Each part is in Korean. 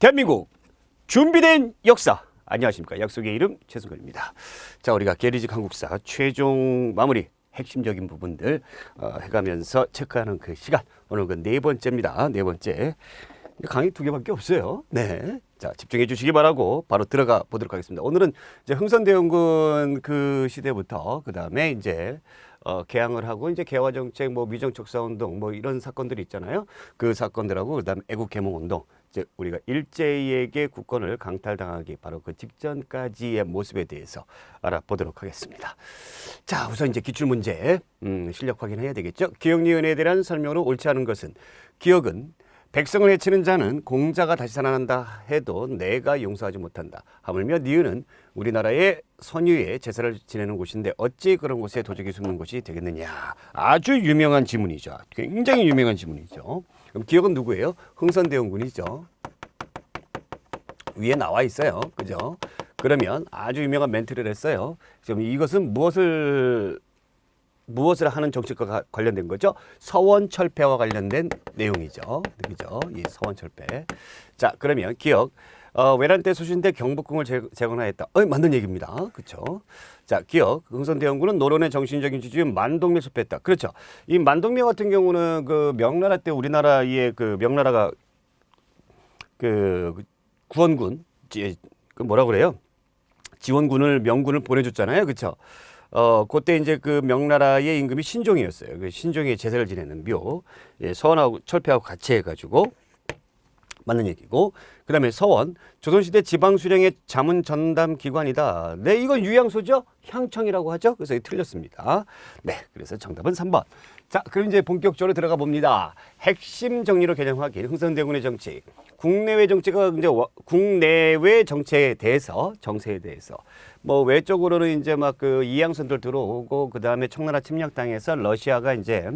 대한민국 준비된 역사. 안녕하십니까. 약속의 이름 최승근입니다. 자, 우리가 게리직 한국사 최종 마무리 핵심적인 부분들 해가면서 체크하는 그 시간. 오늘 그 네 번째입니다. 네 번째. 강의 두 개밖에 없어요. 네. 자, 집중해 주시기 바라고 바로 들어가 보도록 하겠습니다. 오늘은 이제 흥선대원군 그 시대부터 그 다음에 이제 개항을 하고 이제 개화정책, 뭐 미정척사운동, 뭐 이런 사건들이 있잖아요. 그 사건들하고 그다음에 애국개몽운동, 이제 우리가 일제에게 국권을 강탈당하기 바로 그 직전까지의 모습에 대해서 알아보도록 하겠습니다. 자, 우선 이제 기출문제 실력 확인해야 되겠죠. 기억 니은에 대한 설명으로 옳지 않은 것은 기억은 백성을 해치는 자는 공자가 다시 살아난다 해도 내가 용서하지 못한다. 하물며 니은은 우리나라의 선유의 제사를 지내는 곳인데 어찌 그런 곳에 도적이 숨는 곳이 되겠느냐. 아주 유명한 지문이죠. 굉장히 유명한 지문이죠. 그럼 기억은 누구예요? 흥선대원군이죠. 위에 나와 있어요. 그죠? 그러면 아주 유명한 멘트를 했어요. 지금 이것은 무엇을 하는 정책과 관련된 거죠? 서원철폐와 관련된 내용이죠. 그죠? 이 서원철폐. 자, 그러면 기억. 외란 때 소신대 경복궁을 재건하였다. 맞는 얘기입니다. 그렇죠? 자, 기억. 흥선대원군은 노론의 정신적인 지주인 만동며 섭했다. 그렇죠? 이 만동며 같은 경우는 그 명나라 때 우리나라의 그 명나라가 그 구원군, 그 뭐라 그래요? 지원군을 명군을 보내줬잖아요. 그렇죠? 그때 이제 그 명나라의 임금이 신종이었어요. 그 신종의 제사를 지내는 묘, 예, 서원하고 철폐하고 같이 해가지고 맞는 얘기고, 그 다음에 서원, 조선시대 지방수령의 자문 전담 기관이다. 네, 이건 유양소죠? 향청이라고 하죠? 그래서 틀렸습니다. 네, 그래서 정답은 3번. 자, 그럼 이제 본격적으로 들어가 봅니다. 핵심 정리로 개념 확인, 흥선대원군의 정치. 국내외 정치가 이제 국내외 정체에 대해서, 정세에 대해서. 뭐 외적으로는 이제 막 그 이양선들 들어오고, 그 다음에 청나라 침략당해서 러시아가 이제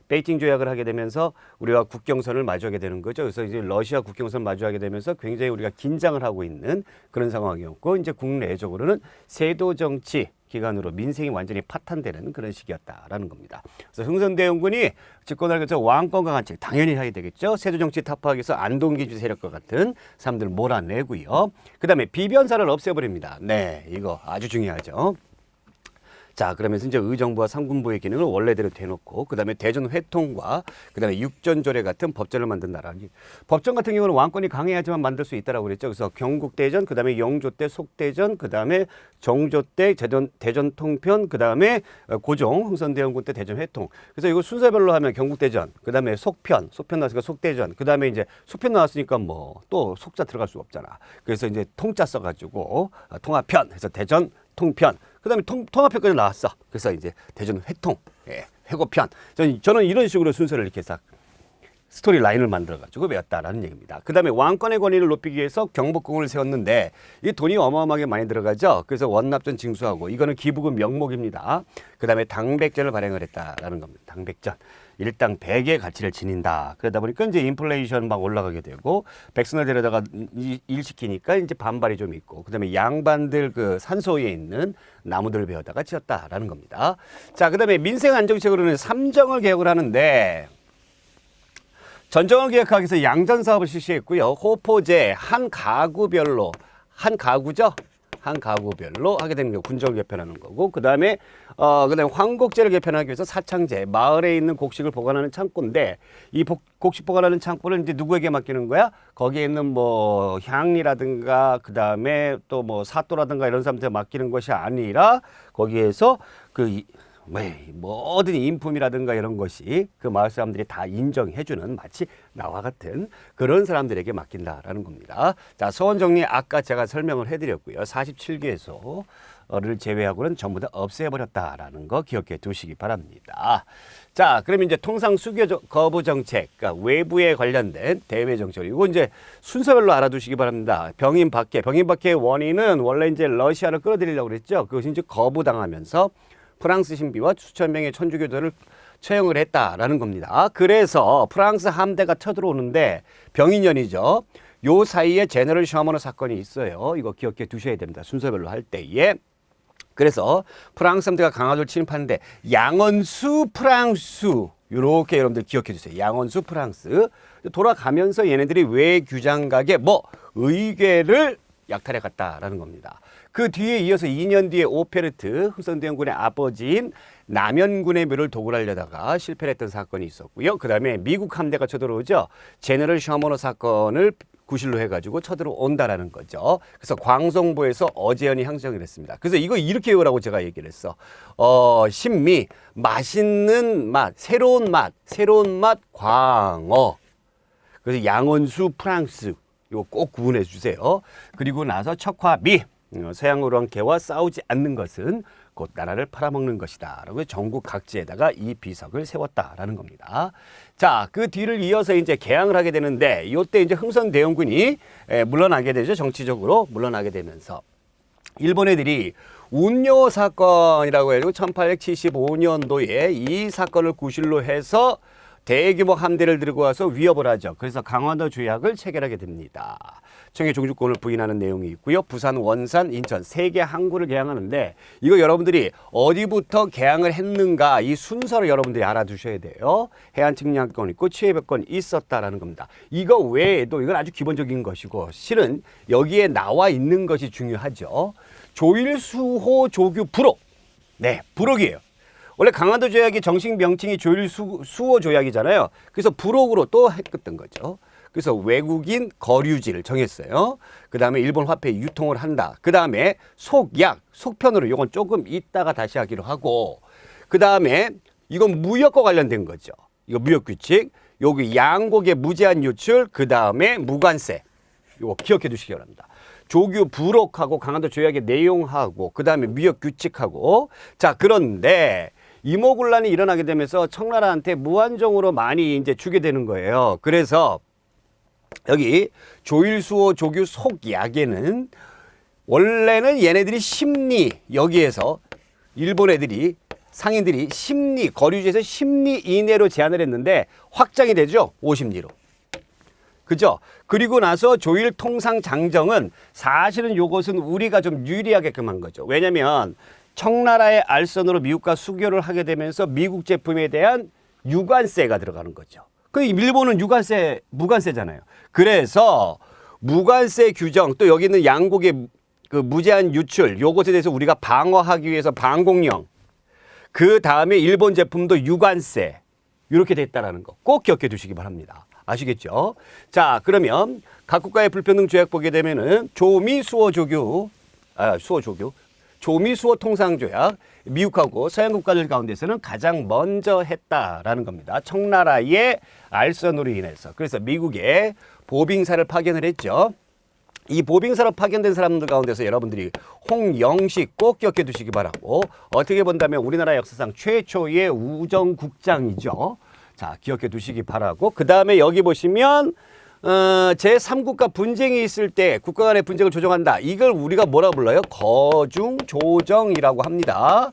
베이징 조약을 하게 되면서 우리가 국경선을 마주하게 되는 거죠. 그래서 이제 러시아 국경선을 마주하게 되면서 굉장히 우리가 긴장을 하고 있는 그런 상황이었고, 이제 국내적으로는 세도 정치 기간으로 민생이 완전히 파탄되는 그런 시기였다라는 겁니다. 그래서 흥선대원군이 집권을 하면서 왕권 강화책 당연히 해야 되겠죠. 세도 정치 타파하기 위해서 안동기주 세력과 같은 사람들 몰아내고요. 그 다음에 비변사를 없애버립니다. 네, 이거 아주 중요하죠. 자, 그러면서 이제 의정부와 상군부의 기능을 원래대로 대놓고, 그 다음에 대전 회통과 그 다음에 육전조례 같은 법전을 만든다라는. 법전 같은 경우는 왕권이 강해야지만 만들 수 있다라고 그랬죠. 그래서 경국대전, 그 다음에 영조대 속대전, 그 다음에 정조대 대전 통편, 그 다음에 고종 흥선대원군 때 대전 회통. 그래서 이거 순서별로 하면 경국대전, 그 다음에 속편 나왔으니까 속대전, 그 다음에 이제 속편 나왔으니까 뭐 또 속자 들어갈 수 없잖아. 그래서 이제 통자 써가지고 통합편 해서 대전 통편. 그 다음에 통합편까지 나왔어. 그래서 이제 대전 회통, 예, 회고편. 저는 이런 식으로 순서를 이렇게 싹 스토리 라인을 만들어가지고 외웠다라는 얘기입니다. 그 다음에 왕권의 권위를 높이기 위해서 경복궁을 세웠는데 이 돈이 어마어마하게 많이 들어가죠. 그래서 원납전 징수하고 이거는 기부금 명목입니다. 그 다음에 당백전을 발행을 했다라는 겁니다. 당백전. 일당 100의 가치를 지닌다. 그러다 보니까 이제 인플레이션 막 올라가게 되고 백성을 데려다가 일시키니까 이제 반발이 좀 있고, 그 다음에 양반들 그 산소에 있는 나무들을 베어다가 지었다라는 겁니다. 자, 그 다음에 민생 안정책으로는 삼정을 개혁을 하는데 전정을 개혁하기 위해서 양전 사업을 실시했고요. 호포제 한 가구별로, 한 가구죠? 한 가구별로 하게 되는 게 군정을 개편하는 거고, 그 다음에 황곡제를 개편하기 위해서 사창제, 마을에 있는 곡식을 보관하는 창고인데 이 곡식 보관하는 창고를 이제 누구에게 맡기는 거야? 거기에 있는 뭐 향리라든가 그 다음에 또 뭐 사또라든가 이런 사람들한테 맡기는 것이 아니라 거기에서 그 모든 인품이라든가 이런 것이 그 마을 사람들이 다 인정해주는 마치 나와 같은 그런 사람들에게 맡긴다라는 겁니다. 자, 서원 정리 아까 제가 설명을 해드렸고요. 47개소를 제외하고는 전부 다 없애버렸다라는 거 기억해 두시기 바랍니다. 자, 그러면 이제 통상 수교 거부 정책, 그러니까 외부에 관련된 대외 정책, 이거 이제 순서별로 알아두시기 바랍니다. 병인 박해의 원인은 원래 이제 러시아를 끌어들이려고 그랬죠. 그것이 이제 거부당하면서 프랑스 신비와 수천 명의 천주교도를 처형을 했다라는 겁니다. 그래서 프랑스 함대가 쳐들어오는데 병인년이죠. 요 사이에 제너럴 셔머너 사건이 있어요. 이거 기억해 두셔야 됩니다. 순서별로 할 때에. 그래서 프랑스 함대가 강화도를 침입하는데 양언수 프랑스 이렇게 여러분들 기억해 주세요. 양언수 프랑스. 돌아가면서 얘네들이 외교장각에 뭐 의궤를 약탈해 갔다라는 겁니다. 그 뒤에 이어서 2년 뒤에 오페르트 흥선대원군의 아버지인 남현군의 묘를 도굴하려다가 실패를 했던 사건이 있었고요. 그 다음에 미국 함대가 쳐들어오죠. 제너럴 셔머너 사건을 구실로 해가지고 쳐들어온다라는 거죠. 그래서 광성보에서 어재현이 향정을 했습니다. 그래서 이거 이렇게 외우라고 제가 얘기를 했어. 신미, 맛있는 맛, 새로운 맛, 광어. 그래서 양원수, 프랑스. 이거 꼭 구분해 주세요. 그리고 나서 척화미, 서양으로 한 개와 싸우지 않는 것은 곧 나라를 팔아먹는 것이다. 라고 전국 각지에다가 이 비석을 세웠다라는 겁니다. 자, 그 뒤를 이어서 이제 개항을 하게 되는데, 이때 이제 흥선대원군이 물러나게 되죠. 정치적으로 물러나게 되면서 일본 애들이 운요 사건이라고 해서 1875년도에 이 사건을 구실로 해서 대규모 함대를 들고 와서 위협을 하죠. 그래서 강원도 조약을 체결하게 됩니다. 청해 종주권을 부인하는 내용이 있고요. 부산, 원산, 인천 3개 항구를 개항하는데 이거 여러분들이 어디부터 개항을 했는가 이 순서를 여러분들이 알아두셔야 돼요. 해안 측량권 있고 취해벽권 있었다라는 겁니다. 이거 외에도 이건 아주 기본적인 것이고 실은 여기에 나와 있는 것이 중요하죠. 조일수호 조규 부록. 네, 부록이에요. 원래 강원도 조약의 정식 명칭이 조일수호 조약이잖아요. 그래서 부록으로 또 했던 거죠. 그래서 외국인 거류지를 정했어요. 그 다음에 일본 화폐 유통을 한다. 그 다음에 속약, 속편으로 이건 조금 이따가 다시 하기로 하고 그 다음에 이건 무역과 관련된 거죠. 이거 무역규칙, 여기 양곡의 무제한 유출, 그 다음에 무관세. 이거 기억해 두시기 바랍니다. 조규 부록하고 강원도 조약의 내용하고 그 다음에 무역규칙하고 자 그런데 이모군란이 일어나게 되면서 청나라한테 무한정으로 많이 이제 주게 되는 거예요. 그래서 여기 조일수호 조규 속약에는 원래는 얘네들이 심리 여기에서 일본 애들이 상인들이 심리 거류지에서 심리 이내로 제한을 했는데 확장이 되죠. 50리로. 그죠? 그리고 나서 조일 통상 장정은 사실은 요것은 우리가 좀 유리하게끔 한 거죠. 왜냐면 청나라의 알선으로 미국과 수교를 하게 되면서 미국 제품에 대한 유관세가 들어가는 거죠. 그 일본은 유관세, 무관세잖아요. 그래서 무관세 규정 또 여기 있는 양곡의 그 무제한 유출 요것에 대해서 우리가 방어하기 위해서 방공령 그 다음에 일본 제품도 유관세 이렇게 됐다라는 거 꼭 기억해 두시기 바랍니다. 아시겠죠? 자 그러면 각 국가의 불평등 조약 보게 되면은 조미수호 조규 조미수호 통상조약 미국하고 서양 국가들 가운데서는 가장 먼저 했다라는 겁니다. 청나라의 알선으로 인해서. 그래서 미국에 보빙사를 파견을 했죠. 이 보빙사로 파견된 사람들 가운데서 여러분들이 홍영식 꼭 기억해 두시기 바라고 어떻게 본다면 우리나라 역사상 최초의 우정국장이죠. 자 기억해 두시기 바라고 그 다음에 여기 보시면 제3국가 분쟁이 있을 때 국가 간의 분쟁을 조정한다. 이걸 우리가 뭐라 불러요? 거중조정이라고 합니다.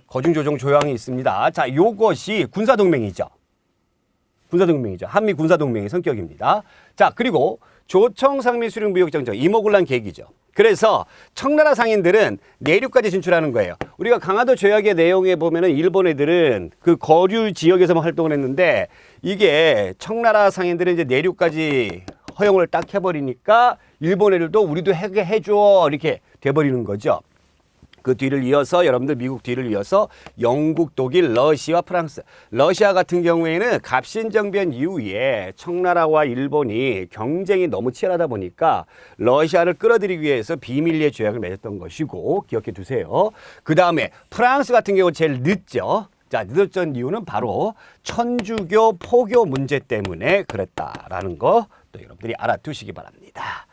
거중조정 조항이 있습니다. 자, 요것이 군사동맹이죠. 군사동맹이죠. 한미 군사동맹의 성격입니다. 자, 그리고 조청상미수령무역정정 이모군란 계기죠. 그래서 청나라 상인들은 내륙까지 진출하는 거예요. 우리가 강화도 조약의 내용에 보면은 일본 애들은 그 거류 지역에서만 활동을 했는데 이게 청나라 상인들은 이제 내륙까지 허용을 딱 해버리니까 일본 애들도 우리도 해줘 이렇게 돼버리는 거죠. 그 뒤를 이어서 여러분들 미국 뒤를 이어서 영국, 독일, 러시아, 프랑스. 러시아 같은 경우에는 갑신정변 이후에 청나라와 일본이 경쟁이 너무 치열하다 보니까 러시아를 끌어들이기 위해서 비밀리에 조약을 맺었던 것이고 기억해 두세요. 그 다음에 프랑스 같은 경우 제일 늦죠. 자, 늦었던 이유는 바로 천주교 포교 문제 때문에 그랬다라는 거 또 여러분들이 알아두시기 바랍니다.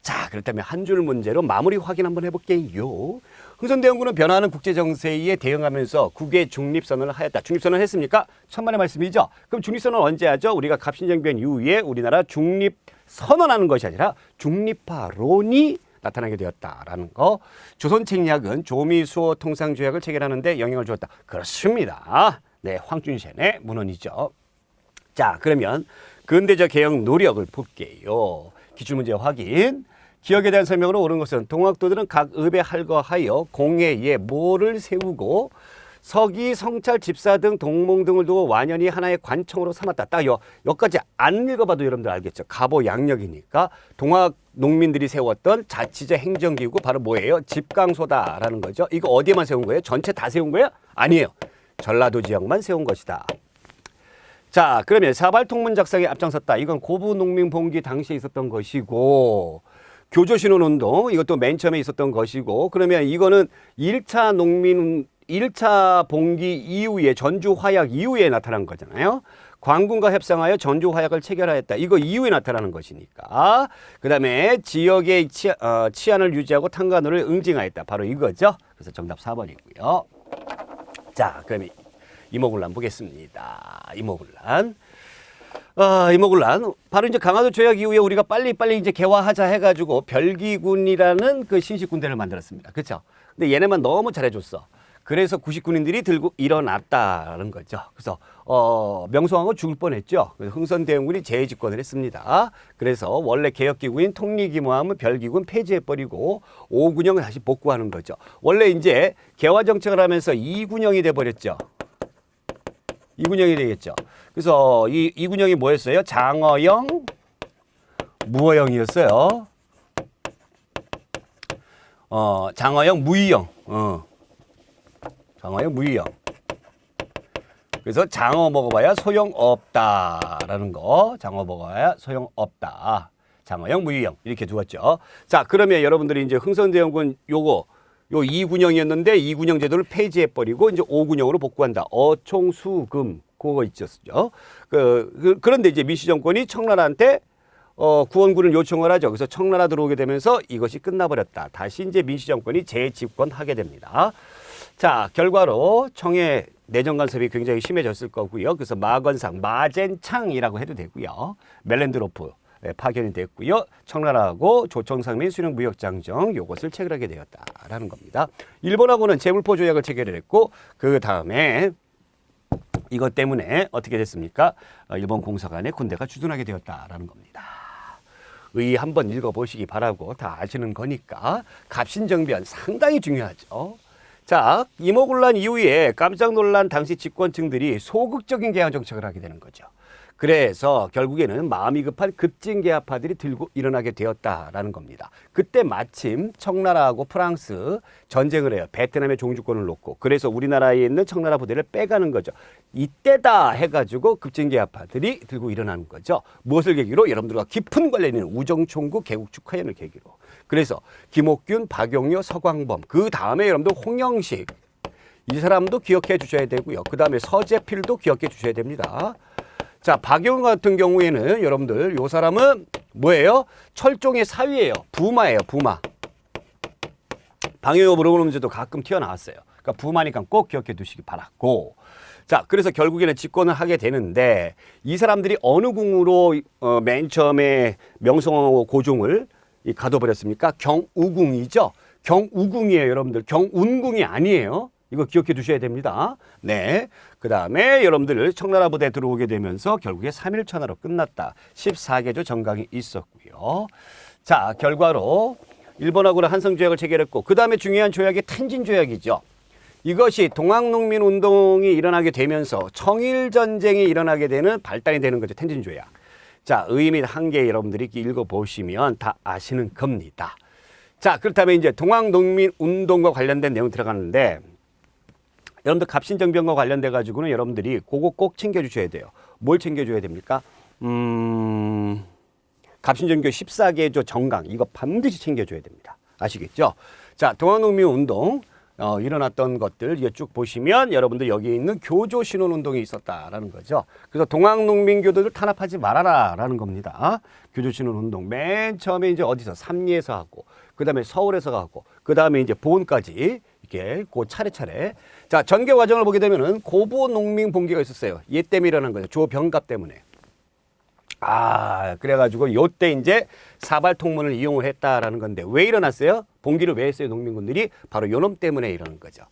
자, 그렇다면 한 줄 문제로 마무리 확인 한번 해볼게요. 흥선대원군은 변화하는 국제정세에 대응하면서 국외 중립선언을 하였다. 중립선언을 했습니까? 천만의 말씀이죠. 그럼 중립선언 언제 하죠? 우리가 갑신정변 이후에 우리나라 중립선언하는 것이 아니라 중립화론이 나타나게 되었다라는 거. 조선책략은 조미수호 통상조약을 체결하는데 영향을 주었다. 그렇습니다. 네, 황준센의 문헌이죠. 자, 그러면 근대적 개혁 노력을 볼게요. 기출문제 확인. 기억에 대한 설명으로 옳은 것은 동학도들은 각 읍에 할거하여 공예에 모를 세우고 서기, 성찰, 집사 등 동몽 등을 두고 완연히 하나의 관청으로 삼았다. 딱 여기까지 안 읽어봐도 여러분들 알겠죠. 갑오 양력이니까 동학 농민들이 세웠던 자치제 행정기구 바로 뭐예요? 집강소다라는 거죠. 이거 어디에만 세운 거예요? 전체 다 세운 거예요? 아니에요. 전라도 지역만 세운 것이다. 자, 그러면 사발통문 작성에 앞장섰다. 이건 고부농민봉기 당시에 있었던 것이고, 교조신혼운동 이것도 맨 처음에 있었던 것이고, 그러면 이거는 1차 봉기 이후에 전주화약 이후에 나타난 거잖아요. 광군과 협상하여 전주화약을 체결하였다. 이거 이후에 나타나는 것이니까. 그 다음에 지역의 치안을 유지하고 탄관을 응징하였다. 바로 이거죠. 그래서 정답 4번이고요. 자, 그러면 이모군란 보겠습니다. 이모군란. 이모군란. 바로 이제 강화도 조약 이후에 우리가 빨리 이제 개화하자 해가지고 별기군이라는 그 신식 군대를 만들었습니다. 그렇죠? 근데 얘네만 너무 잘해줬어. 그래서 99인들이 들고 일어났다는 거죠. 그래서 명성하고 죽을 뻔했죠. 흥선대원군이 재집권을 했습니다. 그래서 원래 개혁기구인 통리기모함은 별기군 폐지해버리고 5군영을 다시 복구하는 거죠. 원래 이제 개화정책을 하면서 2군영이 돼버렸죠. 2군영이 되겠죠. 그래서 이 2군영이 뭐였어요? 장어영, 무어영이었어요. 장어영, 무의영. 장어영, 무의영. 그래서 장어 먹어봐야 소용없다라는 거. 장어 먹어봐야 소용없다. 장어영, 무의영 이렇게 두었죠. 자, 그러면 여러분들이 이제 흥선대원군 요 2군영이었는데 2군영 제도를 폐지해버리고 이제 5군영으로 복구한다. 어총수금 그거 있었죠. 그런데 이제 민씨 정권이 청나라한테 구원군을 요청을 하죠. 그래서 청나라 들어오게 되면서 이것이 끝나버렸다. 다시 이제 민씨 정권이 재집권하게 됩니다. 자, 결과로 청의 내정 간섭이 굉장히 심해졌을 거고요. 그래서 마건상, 마젠창이라고 해도 되고요. 멜렌드로프 파견이 됐고요. 청나라하고 조청상민 수령무역장정 요것을 체결하게 되었다라는 겁니다. 일본하고는 재물포 조약을 체결했고 그 다음에 이것 때문에 어떻게 됐습니까? 일본 공사관에 군대가 주둔하게 되었다라는 겁니다. 의 한번 읽어보시기 바라고 다 아시는 거니까 갑신정변 상당히 중요하죠. 자, 이모군란 이후에 깜짝 놀란 당시 집권층들이 소극적인 개헌 정책을 하게 되는 거죠. 그래서 결국에는 마음이 급한 급진개화파들이 들고 일어나게 되었다라는 겁니다. 그때 마침 청나라하고 프랑스 전쟁을 해요. 베트남의 종주권을 놓고. 그래서 우리나라에 있는 청나라 부대를 빼가는 거죠. 이때다 해가지고 급진개화파들이 들고 일어나는 거죠. 무엇을 계기로? 여러분들과 깊은 관련이 있는 우정총구 개국 축하연을 계기로. 그래서 김옥균, 박용료, 서광범, 그 다음에 여러분들 홍영식, 이 사람도 기억해 주셔야 되고요. 그 다음에 서재필도 기억해 주셔야 됩니다. 자, 박용료 같은 경우에는 여러분들 요 사람은 뭐예요? 철종의 사위예요. 부마예요. 부마. 박용료 물어보는 문제도 가끔 튀어나왔어요. 그러니까 부마니까 꼭 기억해 두시기 바랐고. 자, 그래서 결국에는 집권을 하게 되는데 이 사람들이 어느 궁으로 맨 처음에 명성황후 고종을 가둬버렸습니까? 경우궁이죠. 경우궁이에요, 여러분들. 경운궁이 아니에요. 이거 기억해 두셔야 됩니다. 네. 그 다음에 여러분들 청나라 부대 들어오게 되면서 결국에 3일 천하로 끝났다. 14개조 정강이 있었고요. 자, 결과로 일본하고는 한성조약을 체결했고 그 다음에 중요한 조약이 텐진조약이죠. 이것이 동학농민운동이 일어나게 되면서 청일전쟁이 일어나게 되는 발단이 되는 거죠. 텐진조약. 자, 의미 한개 여러분들이 읽어보시면 다 아시는 겁니다. 자, 그렇다면 이제 동학농민운동과 관련된 내용 들어가는데 여러분들 갑신정변과 관련돼 가지고는 여러분들이 그거 꼭 챙겨주셔야 돼요. 뭘 챙겨줘야 됩니까? 갑신정교 14개조 정강 이거 반드시 챙겨줘야 됩니다. 아시겠죠? 자, 동학농민운동 일어났던 것들 이거 쭉 보시면 여러분들 여기 있는 교조신혼운동이 있었다라는 거죠. 그래서 동학농민교도를 탄압하지 말아라라는 겁니다. 교조신혼운동 맨 처음에 이제 어디서 삼리에서 하고 그 다음에 서울에서 하고 그 다음에 이제 보은까지 이렇게 그 차례차례. 자, 전개 과정을 보게 되면은 고부농민 봉기가 있었어요. 얘 때문에 일어난 거죠. 조병갑 때문에. 그래가지고 요때 이제 사발통문을 이용을 했다라는 건데 왜 일어났어요? 봉기를 왜 했어요? 농민군들이 바로 요놈 때문에 이러는 거죠.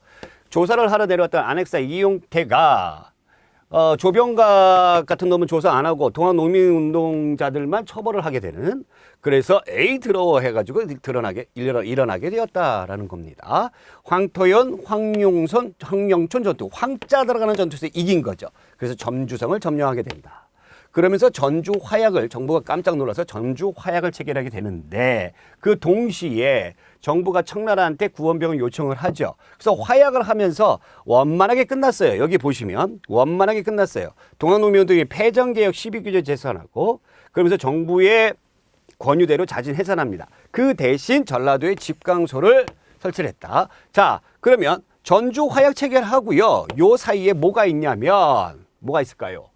조사를 하러 내려왔던 안핵사 이용태가 조병각 같은 놈은 조사 안 하고 동학농민운동자들만 처벌을 하게 되는, 그래서 에이 더러워 해가지고 일어나게 되었다라는 겁니다. 황토현, 황용선, 황영촌 전투, 황자 들어가는 전투에서 이긴 거죠. 그래서 점주성을 점령하게 된다. 그러면서 전주 화약을, 정부가 깜짝 놀라서 전주 화약을 체결하게 되는데, 그 동시에 정부가 청나라한테 구원병을 요청을 하죠. 그래서 화약을 하면서 원만하게 끝났어요. 여기 보시면 원만하게 끝났어요. 동학농민운동이 패전개혁 12규제 제선하고, 그러면서 정부의 권유대로 자진 해산합니다. 그 대신 전라도에 집강소를 설치를 했다. 자, 그러면 전주 화약 체결하고요. 요 사이에 뭐가 있냐면, 뭐가 있을까요?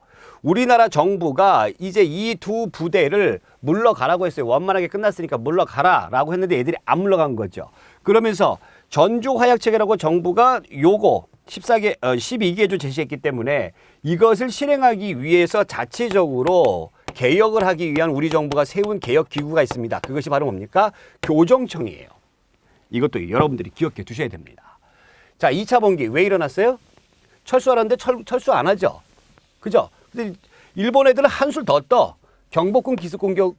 우리나라 정부가 이제 이 두 부대를 물러가라고 했어요. 원만하게 끝났으니까 물러가라라고 했는데 애들이 안 물러간 거죠. 그러면서 전주 화약 체결하고 정부가 요거 12개조 제시했기 때문에 이것을 실행하기 위해서 자체적으로 개혁을 하기 위한 우리 정부가 세운 개혁 기구가 있습니다. 그것이 바로 뭡니까? 교정청이에요. 이것도 여러분들이 기억해 두셔야 됩니다. 자, 2차 봉기 왜 일어났어요? 철수하라는데 철수 안 하죠. 그죠? 근데 일본 애들은 한술 더 떠. 경복궁 기습 공격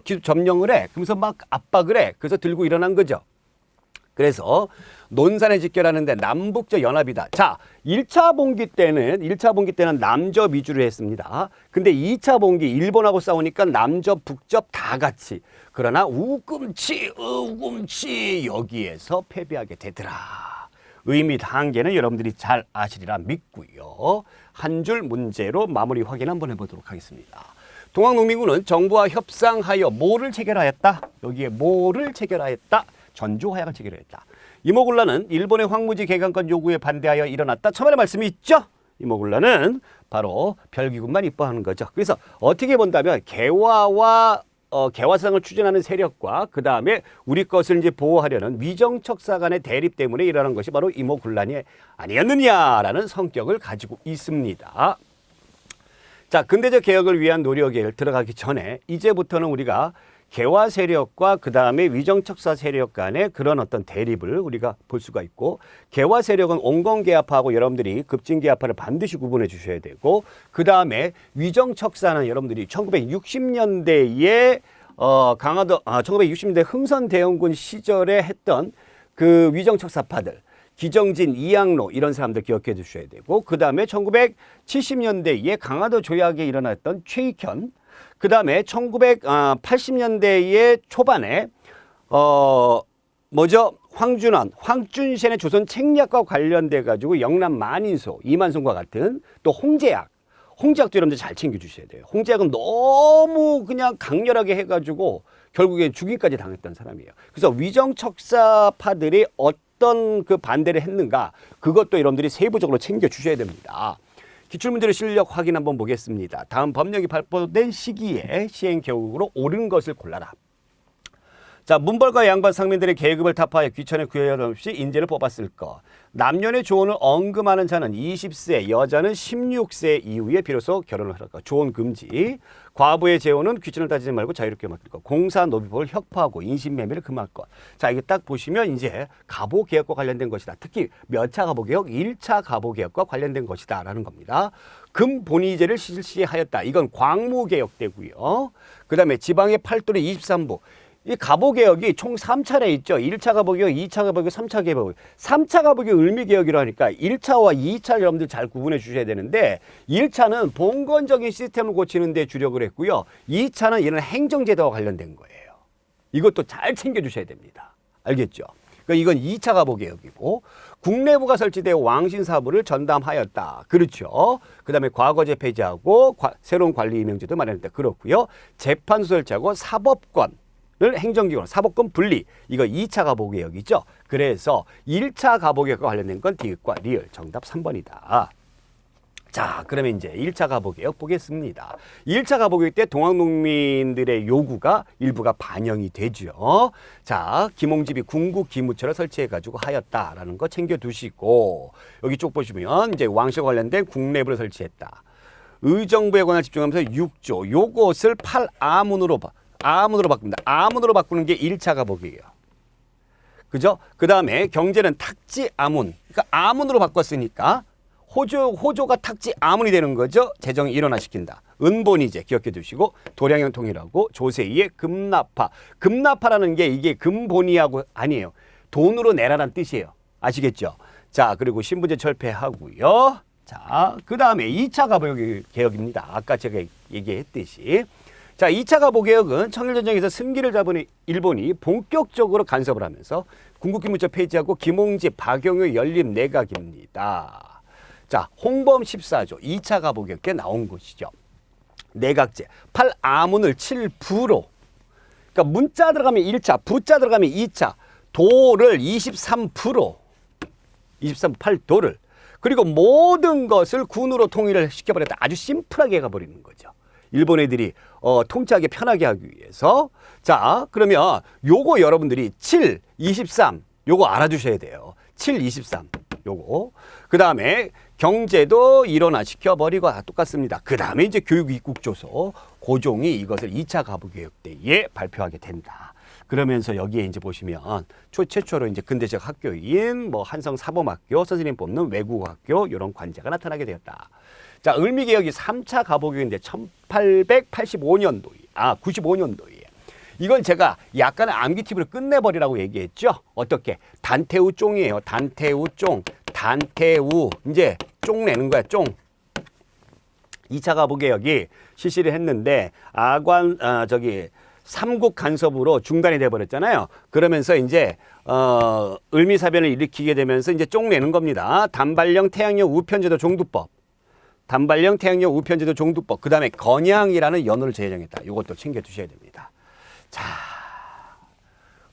기습 점령을 해. 그러면서 막 압박을 해. 그래서 들고 일어난 거죠. 그래서 논산에 집결하는데 남북적 연합이다. 자, 1차 봉기 때는 남접 위주로 했습니다. 근데 2차 봉기 일본하고 싸우니까 남접, 북접 다 같이. 그러나 우금치 여기에서 패배하게 되더라. 의미 한계는 여러분들이 잘 아시리라 믿고요. 한 줄 문제로 마무리 확인 한번 해보도록 하겠습니다. 동학농민군은 정부와 협상하여 뭐를 체결하였다? 여기에 뭐를 체결하였다? 전주 화약을 체결하였다. 이모군란은 일본의 황무지 개간권 요구에 반대하여 일어났다. 처음에 말씀이 있죠? 이모군란은 바로 별기군만 이뻐하는 거죠. 그래서 어떻게 본다면 개화상을 추진하는 세력과 그 다음에 우리 것을 이제 보호하려는 위정척사 간의 대립 때문에 일어난 것이 바로 이모군란이 아니었느냐라는 성격을 가지고 있습니다. 자, 근대적 개혁을 위한 노력에 들어가기 전에 이제부터는 우리가 개화 세력과 그 다음에 위정척사 세력 간의 그런 어떤 대립을 우리가 볼 수가 있고, 개화 세력은 온건개화파하고 여러분들이 급진개화파를 반드시 구분해 주셔야 되고, 그 다음에 위정척사는 여러분들이 1960년대에 1960년대 흥선대원군 시절에 했던 그 위정척사파들, 기정진, 이양로 이런 사람들 기억해 주셔야 되고, 그 다음에 1970년대에 강화도 조약에 일어났던 최익현, 그 다음에 1980년대의 초반에 황준센의 조선 책략과 관련돼 가지고 영남 만인소, 이만송과 같은, 또 홍제약도 여러분들 잘 챙겨주셔야 돼요. 홍제약은 너무 그냥 강렬하게 해가지고 결국에 죽임까지 당했던 사람이에요. 그래서 위정척사파들이 어떤 그 반대를 했는가, 그것도 여러분들이 세부적으로 챙겨주셔야 됩니다. 기출문제의 실력 확인 한번 보겠습니다. 다음 법령이 발표된 시기에 시행교육으로 옳은 것을 골라라. 자, 문벌과 양반 상민들의 계급을 타파하여 귀천에 구애할 없이 인재를 뽑았을 것. 남녀의 조혼을 언금하는 자는 20세, 여자는 16세 이후에 비로소 결혼을 할 것. 조혼 금지. 과부의 재혼은 귀천을 따지지 말고 자유롭게 맡길 것. 공사 노비법을 혁파하고 인신매매를 금할 것. 자, 이게 딱 보시면 이제 가보개혁과 관련된 것이다. 특히 몇 차 가보개혁? 1차 가보개혁과 관련된 것이다 라는 겁니다. 금본위제를 실시하였다. 이건 광무개혁 때고요. 그 다음에 지방의 팔도리 23부. 이 가보개혁이 총 3차례 있죠. 1차 가보개혁, 2차 가보개혁, 3차 가보개혁. 3차 가보개혁 을미개혁이라 하니까 1차와 2차를 여러분들 잘 구분해 주셔야 되는데, 1차는 봉건적인 시스템을 고치는 데 주력을 했고요. 2차는 이런 행정제도와 관련된 거예요. 이것도 잘 챙겨 주셔야 됩니다. 알겠죠? 그러니까 이건 2차 가보개혁이고, 국내부가 설치되어 왕신사부를 전담하였다. 그렇죠. 그 다음에 과거제 폐지하고 새로운 관리 임명제도 마련했다. 그렇고요. 재판소 설치하고 사법권. 행정기관, 사법권 분리, 이거 2차 가보개혁이죠. 그래서 1차 가보개혁과 관련된 건 디귿과 리을, 정답 3번이다. 자, 그러면 이제 1차 가보개혁 보겠습니다. 1차 가보개혁 때 동학농민들의 요구가 일부가 반영이 되죠. 자, 김홍집이 궁극기무처를 설치해가지고 하였다라는 거 챙겨두시고, 여기 쪽 보시면 이제 왕실과 관련된 국내부를 설치했다. 의정부에 관한 집중하면서 6조, 요것을 8아문으로 바꿉니다. 아문으로 바꾸는 게 1차 가보기예요. 그죠? 그 다음에 경제는 탁지 아문. 그러니까 아문으로 바꿨으니까 호조가 탁지 아문이 되는 거죠. 재정을 일원화시킨다. 은본이제 기억해 두시고 도량형 통일하고 조세희의 금납파. 금납파라는 게 이게 금본이하고 아니에요. 돈으로 내라란 뜻이에요. 아시겠죠? 자, 그리고 신분제 철폐하고요. 자, 그 다음에 2차 가보개혁입니다. 아까 제가 얘기했듯이. 자, 2차 가보개혁은 청일전쟁에서 승기를 잡은 일본이 본격적으로 간섭을 하면서 군국기문처 폐지하고 김홍지, 박영효 연립 내각입니다. 자, 홍범 14조 2차 가보개혁 때 나온 것이죠. 내각제, 8아문을 7부로. 그러니까 문자 들어가면 1차, 부자 들어가면 2차, 도를 23%, 8도를. 그리고 모든 것을 군으로 통일을 시켜버렸다. 아주 심플하게 가버리는 거죠. 일본 애들이 통치하기 편하게 하기 위해서. 자, 그러면 요거 여러분들이 7, 23 요거 알아두셔야 돼요. 7, 23 요거. 그 다음에 경제도 일원화시켜버리고 다 똑같습니다. 그 다음에 이제 교육입국조서 고종이 이것을 2차 가부개혁 때에 발표하게 된다. 그러면서 여기에 이제 보시면 최초로 이제 근대적 학교인 뭐 한성 사범학교, 선생님 뽑는 외국어학교 이런 관제가 나타나게 되었다. 자, 을미개혁이 3차 가보개혁인데 1885년도에, 95년도에. 이건 제가 약간의 암기 팁으로 끝내버리라고 얘기했죠. 어떻게? 단태우 쫑이에요. 단태우 쫑. 단태우. 이제 쫑 내는 거야, 쫑. 2차 가보개혁이 실시를 했는데 삼국 간섭으로 중단이 돼버렸잖아요. 그러면서 이제 을미사변을 일으키게 되면서 이제 쫑 내는 겁니다. 단발령 태양령 우편제도 종두법. 단발령 태양령 우편제도 종두법. 그 다음에 건양이라는 연호를 제정했다. 이것도 챙겨두셔야 됩니다. 자,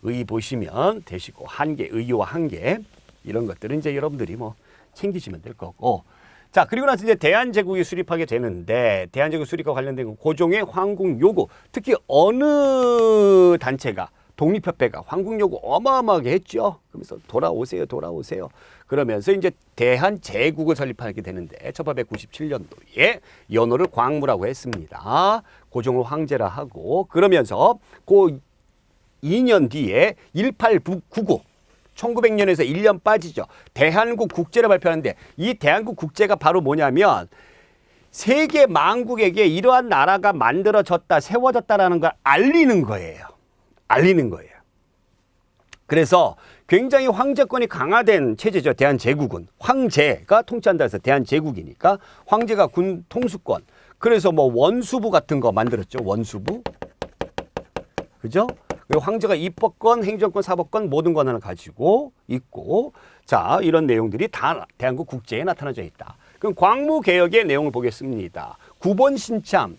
의 보시면 되시고 한계, 의와 한계 이런 것들은 이제 여러분들이 뭐 챙기시면 될 거고. 자, 그리고 나서 이제 대한제국이 수립하게 되는데 대한제국 수립과 관련된 고종의 황국 요구, 특히 어느 단체가 독립협회가 황국 요구 어마어마하게 했죠. 그러면서 돌아오세요, 돌아오세요. 그러면서 이제 대한제국을 설립하게 되는데 1897년도에 연호를 광무라고 했습니다. 고종을 황제라 하고 그러면서 그 2년 뒤에 1899 1900년에서 1년 빠지죠. 대한국 국제를 발표하는데 이 대한국 국제가 바로 뭐냐면 세계 만국에게 이러한 나라가 만들어졌다, 세워졌다라는 걸 알리는 거예요. 알리는 거예요. 그래서 굉장히 황제권이 강화된 체제죠. 대한제국은. 황제가 통치한다 해서 대한제국이니까 황제가 군 통수권. 그래서 뭐 원수부 같은 거 만들었죠. 원수부. 그죠? 그리고 황제가 입법권, 행정권, 사법권 모든 권한을 가지고 있고 자, 이런 내용들이 다 대한국 국제에 나타나져 있다. 그럼 광무개혁의 내용을 보겠습니다. 9번 신참,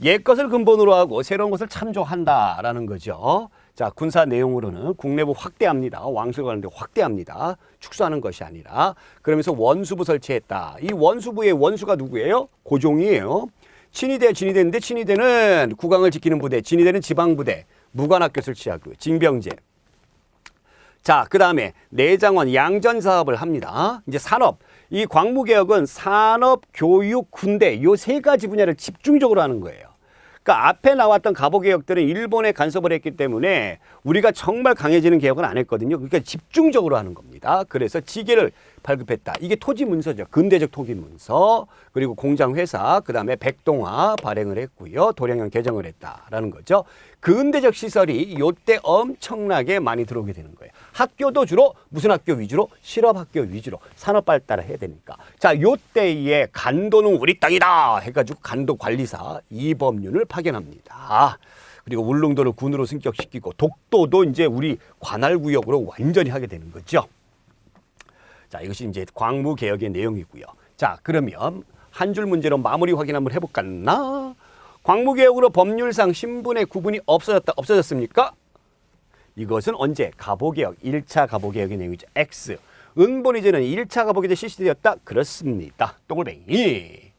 옛 것을 근본으로 하고 새로운 것을 참조한다라는 거죠. 자, 군사 내용으로는 국내부 확대합니다. 왕실 관련된 확대합니다. 축소하는 것이 아니라. 그러면서 원수부 설치했다. 이 원수부의 원수가 누구예요? 고종이에요. 친위대, 진위대인데 친위대는 국왕을 지키는 부대, 진위대는 지방부대. 무관학교 설치하고 징병제. 자, 그 다음에 내장원 양전사업을 합니다. 이제 산업. 이 광무개혁은 산업, 교육, 군대 요 세 가지 분야를 집중적으로 하는 거예요. 그러니까 앞에 나왔던 가보개혁들은 일본에 간섭을 했기 때문에 우리가 정말 강해지는 개혁은 안 했거든요. 그러니까 집중적으로 하는 겁니다. 그래서 지계를 발급했다. 이게 토지 문서죠. 근대적 토지 문서. 그리고 공장 회사, 그다음에 백동화 발행을 했고요. 도량형 개정을 했다라는 거죠. 근대적 시설이 요때 엄청나게 많이 들어오게 되는 거예요. 학교도 주로 무슨 학교 위주로? 실업학교 위주로 산업 발달을 해야 되니까. 자, 요때에 간도는 우리 땅이다 해가지고 간도관리사 이범윤을 파견합니다. 그리고 울릉도를 군으로 승격시키고 독도도 이제 우리 관할구역으로 완전히 하게 되는 거죠. 자, 이것이 이제 광무개혁의 내용이고요. 자, 그러면 한 줄 문제로 마무리 확인 한번 해볼까나? 광무개혁으로 법률상 신분의 구분이 없어졌습니까? 이것은 언제? 가보개혁, 1차 가보개혁의 내용이죠. X. 은본이제는 1차 가보개혁 실시되었다? 그렇습니다. 동글뱅이.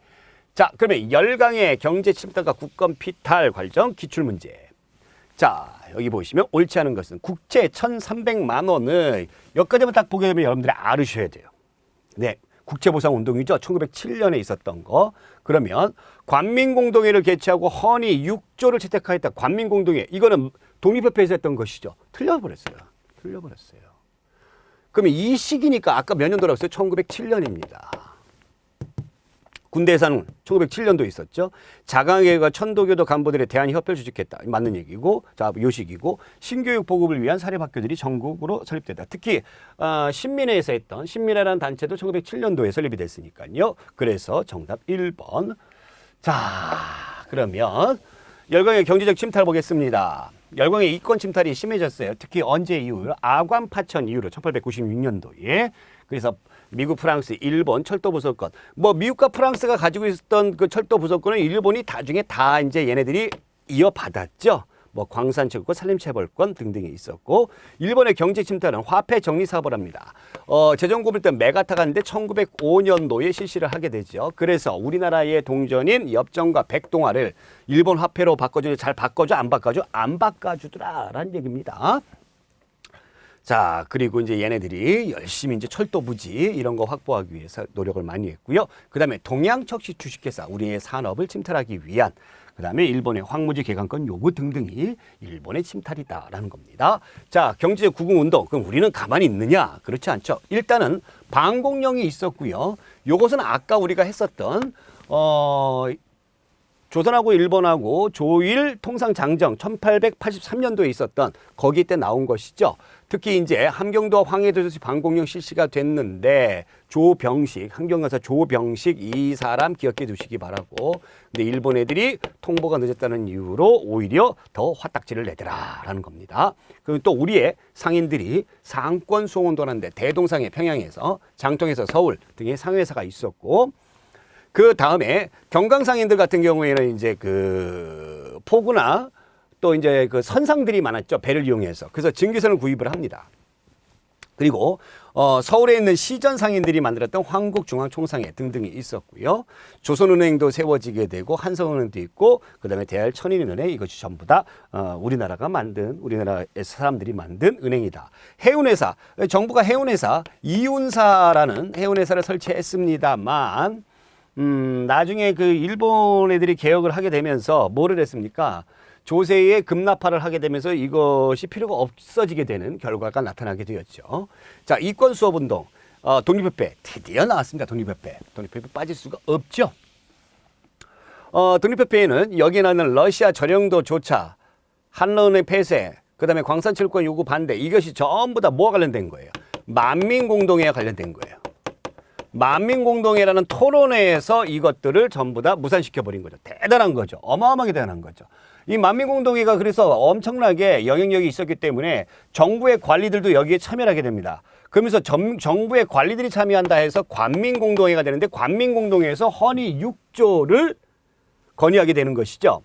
자, 그러면 열강의 경제 침탈과 국권 피탈 과정 기출문제. 자, 여기 보시면 옳지 않은 것은 국채 1,300만 원을 여기까지만 딱 보게 되면 여러분들이 알으셔야 돼요. 네, 국채보상운동이죠. 1907년에 있었던 거. 그러면 관민공동회를 개최하고 헌이 6조를 채택하였다. 관민공동회. 이거는 독립협회에서 했던 것이죠. 틀려버렸어요. 틀려버렸어요. 그러면 이 시기니까 아까 몇 년도라고 했어요? 1907년입니다. 군대에서는 1907년도에 있었죠. 자강회가 천도교도 간부들의 대한협회를 조직했다. 맞는 얘기고, 자 요식이고, 신교육 보급을 위한 사립학교들이 전국으로 설립됐다. 특히 신민회에서 했던 신민회라는 단체도 1907년도에 설립이 됐으니까요. 그래서 정답 1번. 자, 그러면 열강의 경제적 침탈 보겠습니다. 열강의 이권 침탈이 심해졌어요. 특히 언제 이후로? 아관 파천 이후로 1896년도에. 그래서 미국, 프랑스, 일본 철도 부속권. 뭐 미국과 프랑스가 가지고 있었던 그 철도 부속권은 일본이 나중에 다 이제 얘네들이 이어받았죠. 뭐 광산채굴권, 산림체벌권 등등이 있었고, 일본의 경제 침탈은 화폐 정리 사업을 합니다. 재정고물 때 메가타가 있는데 1905년도에 실시를 하게 되죠. 그래서 우리나라의 동전인 엽전과 백동화를 일본 화폐로 바꿔주니 잘 바꿔줘, 안 바꿔줘? 안 바꿔주더라라는 얘기입니다. 자, 그리고 이제 얘네들이 열심히 이제 철도 부지 이런 거 확보하기 위해서 노력을 많이 했고요. 그 다음에 동양척시 주식회사, 우리의 산업을 침탈하기 위한, 그 다음에 일본의 황무지 개간권 요구 등등이 일본의 침탈이다라는 겁니다. 자, 경제적 구궁운동. 그럼 우리는 가만히 있느냐? 그렇지 않죠. 일단은 방공령이 있었고요. 요것은 아까 우리가 했었던 조선하고 일본하고 조일 통상장정 1883년도에 있었던 거기 때 나온 것이죠. 특히 이제 함경도와 황해도에서 방공령 실시가 됐는데 조병식, 함경가사 조병식 이 사람 기억해 두시기 바라고. 근데 일본 애들이 통보가 늦었다는 이유로 오히려 더 화딱지를 내더라라는 겁니다. 그리고 또 우리의 상인들이 상권 수호운동을 하는데 대동상해 평양에서 장통에서 서울 등의 상회사가 있었고, 그 다음에 경강상인들 같은 경우에는 이제 그 포구나 또 이제 그 선상들이 많았죠. 배를 이용해서. 그래서 증기선을 구입을 합니다. 그리고 서울에 있는 시전 상인들이 만들었던 황국중앙총상회 등등이 있었고요. 조선은행도 세워지게 되고 한성은행도 있고, 그다음에 대할천인은행, 이것이 전부 다 우리나라가 만든, 우리나라의 사람들이 만든 은행이다. 해운회사, 정부가 해운회사 이운사라는 해운회사를 설치했습니다만 나중에 그 일본 애들이 개혁을 하게 되면서 뭐를 했습니까? 조세의 급납화를 하게 되면서 이것이 필요가 없어지게 되는 결과가 나타나게 되었죠. 자, 이권 수업 운동, 독립협회 드디어 나왔습니다. 독립협회 빠질 수가 없죠. 독립협회에는 여기에 나오는 러시아 전형도 조차, 한러은의 폐쇄, 그 다음에 광산철권 요구 반대, 이것이 전부 다 뭐와 관련된 거예요? 만민공동회와 관련된 거예요. 만민공동회라는 토론회에서 이것들을 전부 다 무산시켜버린 거죠. 대단한 거죠. 어마어마하게 대단한 거죠. 이 만민공동회가 그래서 엄청나게 영향력이 있었기 때문에 정부의 관리들도 여기에 참여하게 됩니다. 그러면서 정부의 관리들이 참여한다 해서 관민공동회가 되는데, 관민공동회에서 헌의 6조를 건의하게 되는 것이죠.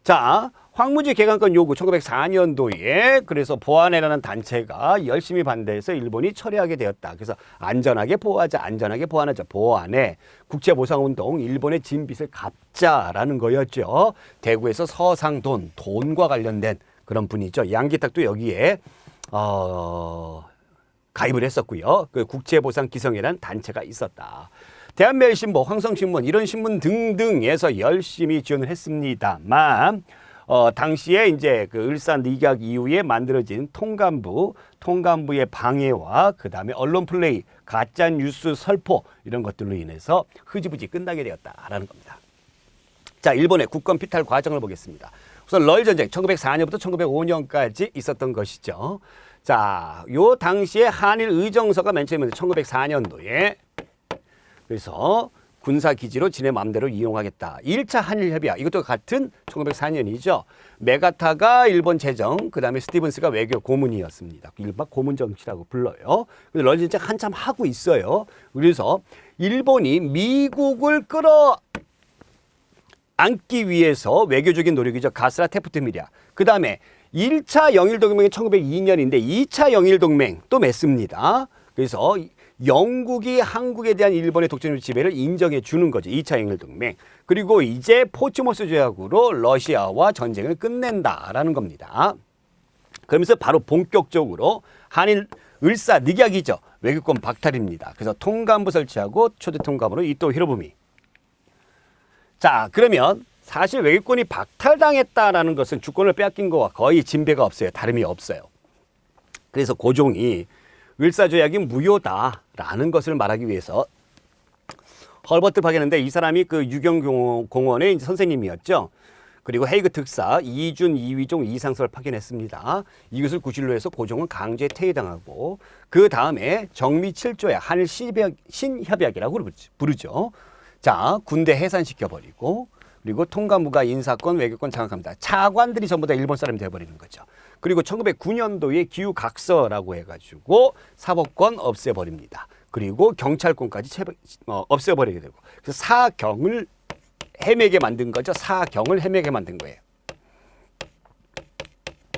자, 황무지 개간권 요구 1904년도에 그래서 보안회라는 단체가 열심히 반대해서 일본이 철회하게 되었다. 그래서 안전하게 보호하자, 안전하게 보완하자, 보안회, 국제보상운동, 일본의 진빚을 갚자라는 거였죠. 대구에서 서상돈, 돈과 관련된 그런 분이죠. 양기탁도 여기에 가입을 했었고요. 그 국제보상기성이라는 단체가 있었다. 대한매일신보, 황성신문 이런 신문 등등에서 열심히 지원을 했습니다만, 당시에 이제 그 을사 닉약 이후에 만들어진 통감부의 방해와 그 다음에 언론 플레이, 가짜 뉴스 설포 이런 것들로 인해서 흐지부지 끝나게 되었다라는 겁니다. 자, 일본의 국권 피탈 과정을 보겠습니다. 우선 러일 전쟁 1904년부터 1905년까지 있었던 것이죠. 자, 요 당시에 한일 의정서가 맨 처음에 1904년도에 그래서 군사기지로 지네 맘대로 이용하겠다. 1차 한일협의야. 이것도 같은 1904년이죠. 메가타가 일본 재정, 그 다음에 스티븐스가 외교 고문이었습니다. 일반 고문 정치라고 불러요. 근데 러일 전쟁 한참 하고 있어요. 그래서 일본이 미국을 끌어안기 위해서 외교적인 노력이죠. 가스라 테프트 미리아. 그 다음에 1차 영일동맹이 1902년인데 2차 영일동맹 또 맺습니다. 그래서 영국이 한국에 대한 일본의 독점적 지배를 인정해 주는 거죠. 2차 영일동맹. 그리고 이제 포츠모스 조약으로 러시아와 전쟁을 끝낸다라는 겁니다. 그러면서 바로 본격적으로 한일 을사늑약이죠. 외교권 박탈입니다. 그래서 통감부 설치하고 초대 통감으로 이토 히로부미. 자, 그러면 사실 외교권이 박탈당했다라는 것은 주권을 빼앗긴 거와 거의 진배가 없어요. 다름이 없어요. 그래서 고종이 을사조약이 무효다라는 것을 말하기 위해서 헐버트 파게는데 이 사람이 그 유경공원의 이제 선생님이었죠. 그리고 헤이그 특사 이준, 이위종, 이상설을 파견했습니다. 이것을 구실로 해서 고종은 강제 퇴위당하고 그 다음에 정미 7조야 한일 신협약이라고 부르죠. 자, 군대 해산시켜버리고 그리고 통감부가 인사권, 외교권 장악합니다. 차관들이 전부 다 일본 사람이 돼버리는 거죠. 그리고 1909년도에 기후각서라고 해가지고 사법권 없애버립니다. 그리고 경찰권까지 없애버리게 되고 그래서 사경을 헤매게 만든 거죠. 사경을 헤매게 만든 거예요.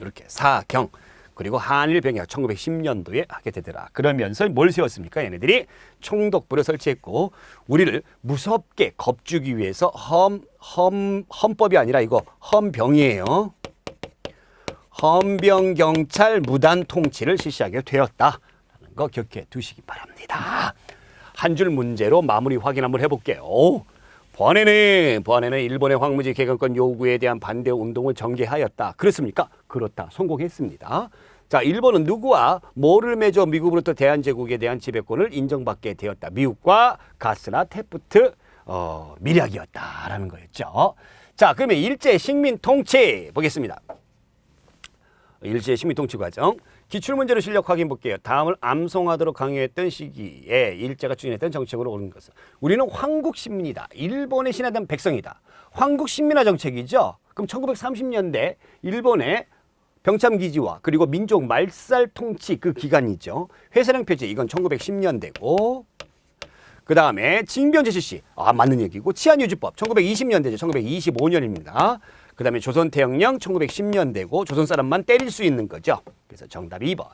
이렇게 사경. 그리고 한일 병역 1910년도에 하게 되더라. 그러면서 뭘 세웠습니까? 얘네들이 총독부를 설치했고 우리를 무섭게 겁주기 위해서 헌법이 아니라 이거 헌병이에요. 헌병경찰 무단 통치를 실시하게 되었다라는 거 기억해 두시기 바랍니다. 한 줄 문제로 마무리 확인 한번 해볼게요. 번에는 일본의 황무지 개간권 요구에 대한 반대 운동을 전개하였다. 그렇습니까? 그렇다. 성공했습니다. 자, 일본은 누구와 뭐를 맺어 미국으로부터 대한제국에 대한 지배권을 인정받게 되었다. 미국과 가스나 테프트 밀약이었다라는 거였죠. 자, 그러면 일제 식민 통치 보겠습니다. 일제 식민 통치 과정. 기출문제로 실력 확인 볼게요. 다음을 암송하도록 강요했던 시기에 일제가 추진했던 정책으로 옳은 것은 우리는 황국신민이다. 일본에 신하던 백성이다. 황국신민화 정책이죠. 그럼 1930년대 일본의 병참기지와 그리고 민족 말살 통치 그 기간이죠. 회사령 폐지 이건 1910년대고 그 다음에 징병제 실시 맞는 얘기고 치안유지법 1920년대죠. 1925년입니다. 그 다음에 조선태영령 1910년대고 조선 사람만 때릴 수 있는 거죠. 그래서 정답이 2번.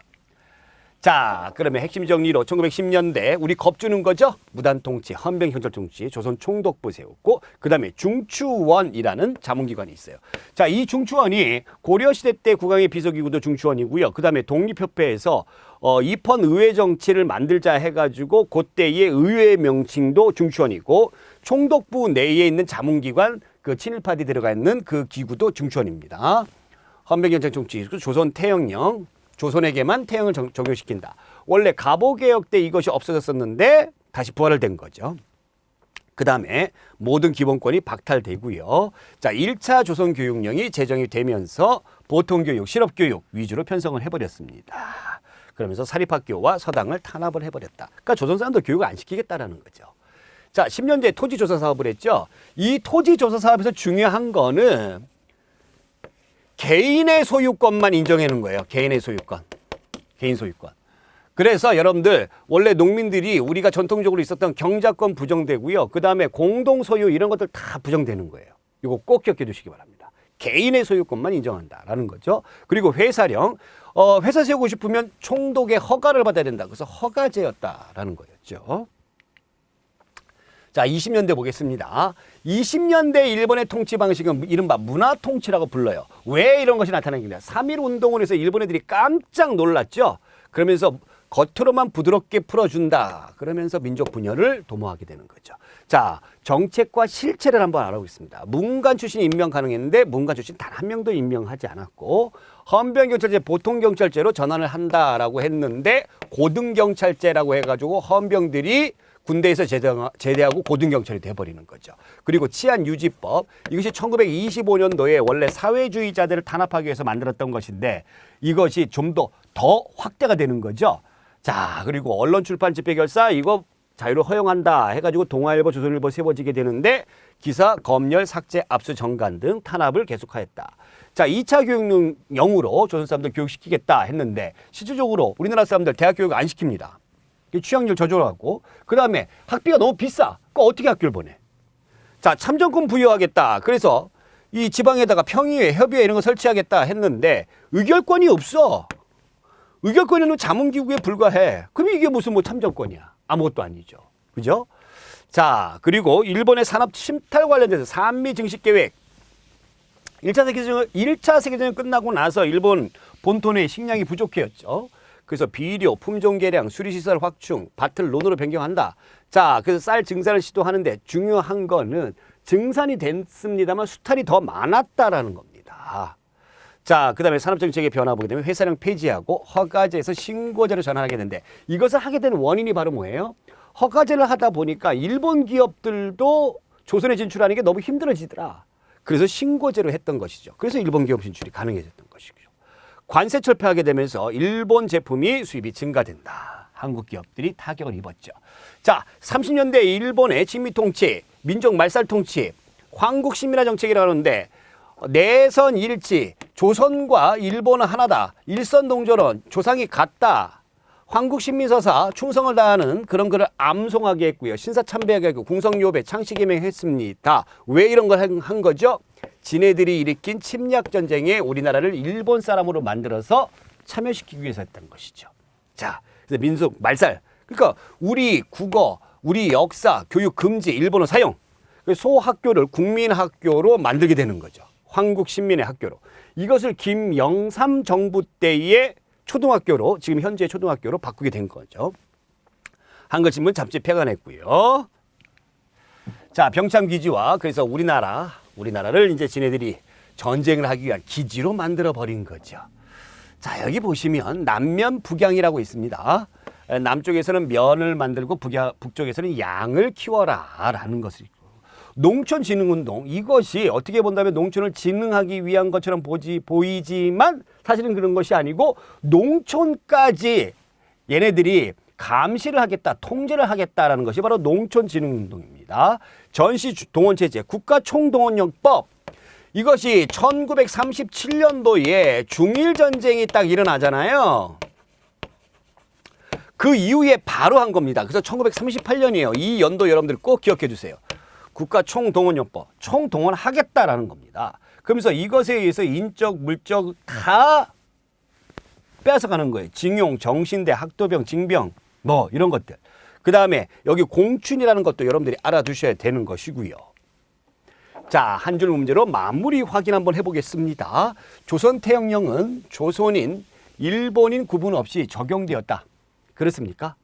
자, 그러면 핵심 정리로 1910년대 우리 겁주는 거죠. 무단통치, 헌병경찰통치, 조선 총독부 세웠고 그 다음에 중추원이라는 자문기관이 있어요. 자, 이 중추원이 고려시대 때 국왕의 비서기구도 중추원이고요. 그 다음에 독립협회에서 입헌 의회정치를 만들자 해가지고 그때의 의회 명칭도 중추원이고 총독부 내에 있는 자문기관 그 친일파들이 들어가 있는 그 기구도 중추원입니다. 헌병경찰통치, 조선 태영령, 조선에게만 태영을 적용시킨다. 원래 갑오개혁 때 이것이 없어졌었는데 다시 부활을 된 거죠. 그 다음에 모든 기본권이 박탈되고요. 자, 1차 조선교육령이 제정이 되면서 보통교육, 실업교육 위주로 편성을 해버렸습니다. 그러면서 사립학교와 서당을 탄압을 해버렸다. 그러니까 조선 사람들 교육을 안 시키겠다라는 거죠. 자, 10년째 토지조사 사업을 했죠. 이 토지조사 사업에서 중요한 거는 개인의 소유권만 인정해 놓은 거예요. 개인의 소유권. 개인 소유권. 그래서 여러분들 원래 농민들이 우리가 전통적으로 있었던 경작권 부정되고요. 그 다음에 공동소유 이런 것들 다 부정되는 거예요. 이거 꼭 기억해 두시기 바랍니다. 개인의 소유권만 인정한다라는 거죠. 그리고 회사령. 회사 세우고 싶으면 총독의 허가를 받아야 된다. 그래서 허가제였다라는 거였죠. 자, 20년대 보겠습니다. 20년대 일본의 통치 방식은 이른바 문화통치라고 불러요. 왜 이런 것이 나타나겠냐. 3.1 운동을 해서 일본 애들이 깜짝 놀랐죠. 그러면서 겉으로만 부드럽게 풀어준다. 그러면서 민족 분열을 도모하게 되는 거죠. 자, 정책과 실체를 한번 알아보겠습니다. 문관 출신이 임명 가능했는데 문관 출신 단 한 명도 임명하지 않았고 헌병경찰제 보통경찰제로 전환을 한다라고 했는데 고등경찰제라고 해가지고 헌병들이 군대에서 제대하고 고등경찰이 돼버리는 거죠. 그리고 치안유지법 이것이 1925년도에 원래 사회주의자들을 탄압하기 위해서 만들었던 것인데 이것이 좀 더 확대가 되는 거죠. 자, 그리고 언론 출판 집회 결사 이거 자유를 허용한다 해가지고 동아일보, 조선일보 세워지게 되는데 기사, 검열, 삭제, 압수, 정간 등 탄압을 계속하였다. 자, 2차 교육령으로 조선 사람들 교육시키겠다 했는데 실질적으로 우리나라 사람들 대학 교육 안 시킵니다. 취업률 저조하고 그 다음에 학비가 너무 비싸. 그거 어떻게 학교를 보내? 자, 참정권 부여하겠다. 그래서 이 지방에다가 평의회, 협의회 이런 거 설치하겠다 했는데 의결권이 없어. 의결권에는 자문기구에 불과해. 그럼 이게 무슨 뭐 참정권이야? 아무것도 아니죠. 그죠? 자, 그리고 일본의 산업 침탈 관련돼서 산미 증식 계획. 1차 세계대전 끝나고 나서 일본 본토의 식량이 부족해졌죠. 그래서 비료, 품종 개량, 수리시설 확충, 밭을 논으로 변경한다. 자, 그래서 쌀 증산을 시도하는데 중요한 거는 증산이 됐습니다만 수탈이 더 많았다라는 겁니다. 자, 그 다음에 산업정책의 변화 보게 되면 회사령 폐지하고 허가제에서 신고제로 전환하게 되는데 이것을 하게 된 원인이 바로 뭐예요? 허가제를 하다 보니까 일본 기업들도 조선에 진출하는 게 너무 힘들어지더라. 그래서 신고제로 했던 것이죠. 그래서 일본 기업 진출이 가능해졌던 것이죠. 관세 철폐하게 되면서 일본 제품이 수입이 증가된다. 한국 기업들이 타격을 입었죠. 자, 30년대 일본의 식미 통치, 민족 말살 통치, 황국 신민화 정책이라고 하는데 내선 일치, 조선과 일본은 하나다. 일선 동조론, 조상이 같다. 황국 신민서사 충성을 다하는 그런 글을 암송하게 했고요. 신사참배하게 했고 궁성요배 창씨기명했습니다. 왜 이런 걸 한 거죠? 지네들이 일으킨 침략 전쟁에 우리나라를 일본 사람으로 만들어서 참여시키기 위해서 했던 것이죠. 자, 그래서 민속 말살. 그러니까 우리 국어, 우리 역사, 교육 금지, 일본어 사용. 소학교를 국민학교로 만들게 되는 거죠. 황국 신민의 학교로. 이것을 김영삼 정부 때의 초등학교로, 지금 현재 초등학교로 바꾸게 된 거죠. 한글신문 잡지 폐간했고요. 자, 병참기지와 그래서 우리나라를 이제 지네들이 전쟁을 하기 위한 기지로 만들어 버린 거죠. 자, 여기 보시면 남면 북양이라고 있습니다. 남쪽에서는 면을 만들고 북쪽에서는 양을 키워라 라는 것을 있고, 농촌진흥운동, 이것이 어떻게 본다면 농촌을 진흥하기 위한 것처럼 보이지만 사실은 그런 것이 아니고 농촌까지 얘네들이 감시를 하겠다, 통제를 하겠다라는 것이 바로 농촌진흥운동입니다. 전시동원체제, 국가총동원령법, 이것이 1937년도에 중일전쟁이 딱 일어나잖아요. 그 이후에 바로 한 겁니다. 그래서 1938년이에요. 이 연도 여러분들 꼭 기억해 주세요. 국가총동원령법, 총동원하겠다라는 겁니다. 그러면서 이것에 의해서 인적, 물적 다 빼앗아가는 거예요. 징용, 정신대, 학도병, 징병 뭐 이런 것들. 그 다음에 여기 공춘이라는 것도 여러분들이 알아두셔야 되는 것이고요. 자, 한 줄 문제로 마무리 확인 한번 해보겠습니다. 조선태영령은 조선인, 일본인 구분 없이 적용되었다. 그렇습니까?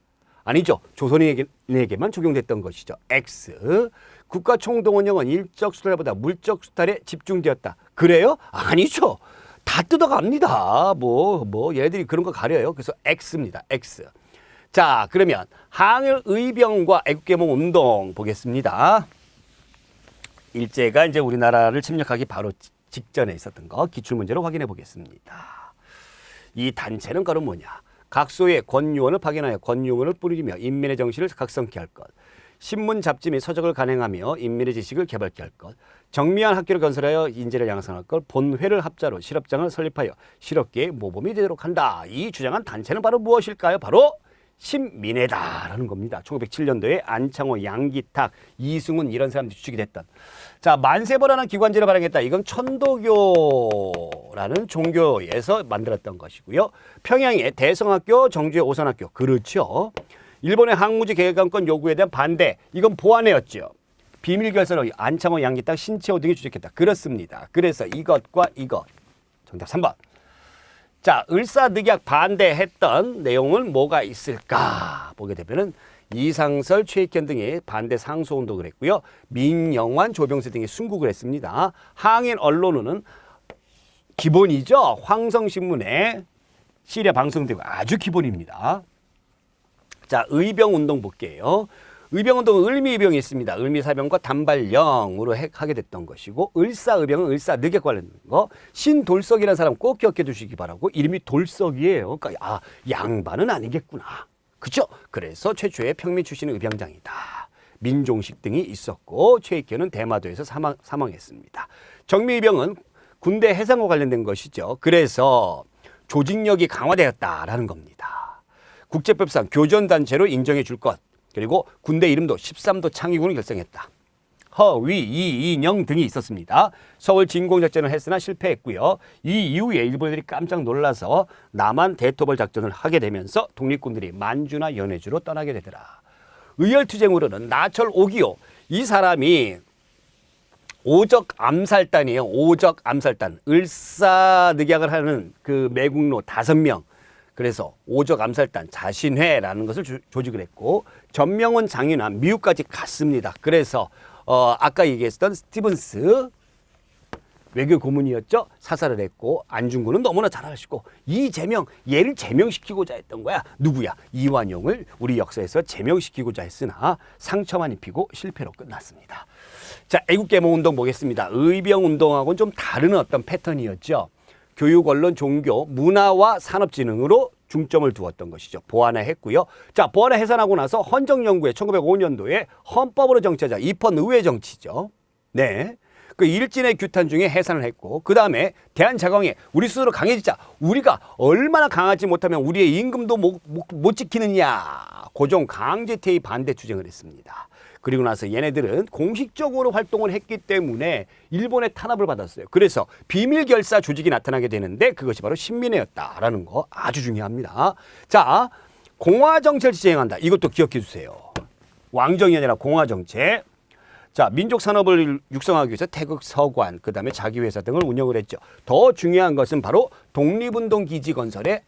아니죠. 조선인에게만 적용됐던 것이죠. X. 국가총동원령은 일적 수탈보다 물적 수탈에 집중되었다. 그래요? 아니죠. 다 뜯어갑니다. 얘네들이 그런 거 가려요. 그래서 X입니다. X. 자, 그러면 항일 의병과 애국개몽 운동 보겠습니다. 일제가 이제 우리나라를 침략하기 바로 직전에 있었던 거 기출문제로 확인해 보겠습니다. 이 단체는 바로 뭐냐? 각소의 권유원을 파견하여 권유원을 뿌리며 인민의 정신을 각성케 할 것. 신문, 잡지 및 서적을 간행하며 인민의 지식을 개발케 할 것. 정미한 학교를 건설하여 인재를 양성할 것. 본회를 합자로 실업장을 설립하여 실업계의 모범이 되도록 한다. 이 주장한 단체는 바로 무엇일까요? 바로 신민회다라는 겁니다. 1907년도에 안창호, 양기탁, 이승훈 이런 사람들이 주축이 됐던. 자, 만세보라는 기관지를 발행했다. 이건 천도교라는 종교에서 만들었던 것이고요. 평양의 대성학교, 정주의 오선학교. 그렇죠. 일본의 항무지 개강권 요구에 대한 반대. 이건 보완회였죠. 비밀결사로 안창호, 양기탁, 신채호 등이 주축했다. 그렇습니다. 그래서 이것과 이것. 정답 3번. 자, 을사늑약 반대했던 내용은 뭐가 있을까 보게 되면은 이상설, 최익현 등의 반대 상소운동을 했고요. 민영환, 조병세 등이 순국을 했습니다. 항일 언론은 기본이죠. 황성신문에 시리아 방송되고 아주 기본입니다. 자, 의병운동 볼게요. 의병운동은 을미의병이 있습니다. 을미사병과 단발령으로 하게 됐던 것이고, 을사의병은 을사늑약 관련된 거. 신돌석이라는 사람 꼭 기억해 두시기 바라고. 이름이 돌석이에요. 그러니까 양반은 아니겠구나. 그렇죠? 그래서 최초의 평민 출신의 의병장이다. 민종식 등이 있었고, 최익현은 대마도에서 사망했습니다. 정미의병은 군대 해상과 관련된 것이죠. 그래서 조직력이 강화되었다라는 겁니다. 국제법상 교전단체로 인정해 줄 것. 그리고 군대 이름도 13도 창의군을 결성했다. 허위, 이인영 등이 있었습니다. 서울 진공작전을 했으나 실패했고요. 이 이후에 일본인들이 깜짝 놀라서 남한 대토벌 작전을 하게 되면서 독립군들이 만주나 연해주로 떠나게 되더라. 의열투쟁으로는 나철 오기요. 이 사람이 오적 암살단이에요. 오적 암살단. 을사늑약을 하는 그 매국노 5명. 그래서 오적 암살단 자신회라는 것을 조직을 했고, 전명원 장인환 미국까지 갔습니다. 그래서 아까 얘기했던 스티븐스 외교 고문이었죠. 사살을 했고 안중근은 너무나 잘 아시고 이재명 얘를 제명시키고자 했던 거야. 누구야? 이완용을 우리 역사에서 제명시키고자 했으나 상처만 입히고 실패로 끝났습니다. 자, 애국개몽운동 보겠습니다. 의병운동하고는 좀 다른 어떤 패턴이었죠. 교육, 언론, 종교, 문화와 산업진흥으로 중점을 두었던 것이죠. 보완화했고요. 자, 보완화 해산하고 나서 헌정연구회 1905년도에 헌법으로 정치하자. 입헌 의회 정치죠. 네. 그 일진의 규탄 중에 해산을 했고, 그 다음에 대한자강회 우리 스스로 강해지자. 우리가 얼마나 강하지 못하면 우리의 임금도 못 지키느냐. 고종 강제퇴위 반대 주장을 했습니다. 그리고 나서 얘네들은 공식적으로 활동을 했기 때문에 일본의 탄압을 받았어요. 그래서 비밀결사 조직이 나타나게 되는데 그것이 바로 신민회였다라는 거 아주 중요합니다. 자, 공화정책을 시행한다. 이것도 기억해 주세요. 왕정이 아니라 공화정책. 자, 민족 산업을 육성하기 위해서 태극 서관, 그 다음에 자기회사 등을 운영을 했죠. 더 중요한 것은 바로 독립운동 기지 건설에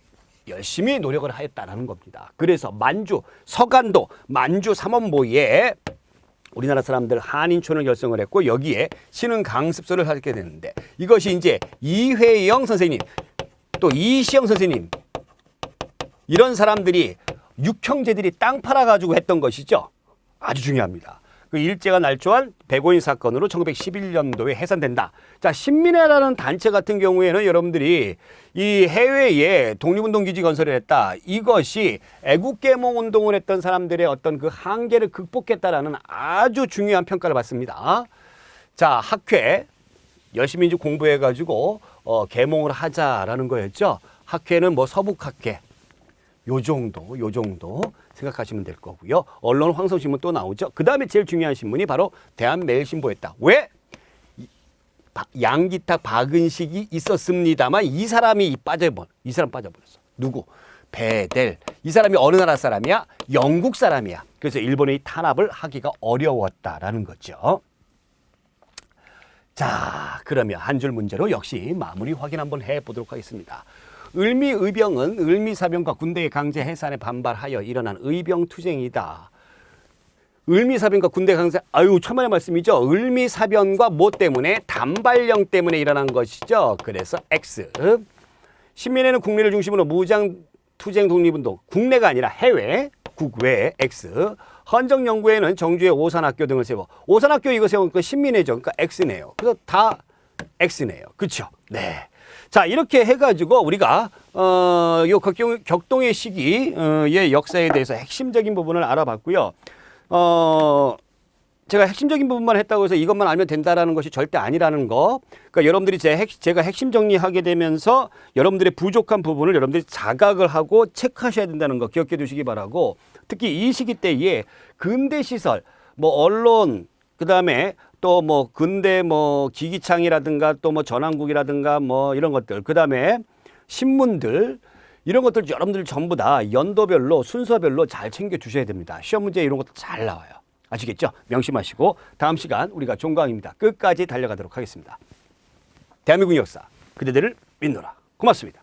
열심히 노력을 하였다는 겁니다. 그래서 만주, 서간도, 만주 삼원보에 우리나라 사람들 한인촌을 결성을 했고 여기에 신흥 강습소를 하게 되는데 이것이 이제 이회영 선생님, 또 이시영 선생님 이런 사람들이 육형제들이 땅 팔아가지고 했던 것이죠. 아주 중요합니다. 그 일제가 날조한 백오인 사건으로 1911년도에 해산된다. 자, 신민회라는 단체 같은 경우에는 여러분들이 이 해외에 독립운동 기지 건설을 했다. 이것이 애국개몽 운동을 했던 사람들의 어떤 그 한계를 극복했다라는 아주 중요한 평가를 받습니다. 자, 학회 열심히 이제 공부해가지고 개몽을 하자라는 거였죠. 학회는 뭐 서북학회 요 정도 생각하시면 될 거고요. 언론 황성신문 또 나오죠. 그 다음에 제일 중요한 신문이 바로 대한매일신보였다. 왜? 양기탁 박은식이 있었습니다만 이 사람 빠져버렸어. 누구? 베델. 이 사람이 어느 나라 사람이야? 영국 사람이야. 그래서 일본의 탄압을 하기가 어려웠다라는 거죠. 자, 그러면 한 줄 문제로 역시 마무리 확인 한번 해보도록 하겠습니다. 을미의병은 을미사병과 군대의 강제 해산에 반발하여 일어난 의병투쟁이다. 을미사병과 군대 강제, 천만의 말씀이죠. 을미사병과 뭐 때문에? 단발령 때문에 일어난 것이죠. 그래서 X. 신민회는 국내를 중심으로 무장투쟁 독립운동, 국내가 아니라 해외, 국외 X. 헌정연구회는 정주의 오산학교 등을 세워. 오산학교 이거 세운 거 신민회죠. 그러니까 X네요. 그래서 다 X네요. 그렇죠? 네. 자, 이렇게 해가지고 우리가 요 격동의 시기의 역사에 대해서 핵심적인 부분을 알아봤고요. 제가 핵심적인 부분만 했다고 해서 이것만 알면 된다라는 것이 절대 아니라는 거. 그러니까 여러분들이 제가 핵심 정리하게 되면서 여러분들의 부족한 부분을 여러분들이 자각을 하고 체크하셔야 된다는 거 기억해 두시기 바라고. 특히 이 시기 때에 근대 시설, 뭐 언론, 그 다음에 또 뭐 근대 뭐 기기창이라든가 또 뭐 전환국이라든가 뭐 이런 것들, 그 다음에 신문들 이런 것들 여러분들 전부 다 연도별로 순서별로 잘 챙겨 두셔야 됩니다. 시험 문제 이런 것도 잘 나와요. 아시겠죠? 명심하시고 다음 시간 우리가 종강입니다. 끝까지 달려가도록 하겠습니다. 대한민국 역사 그대들을 믿노라. 고맙습니다.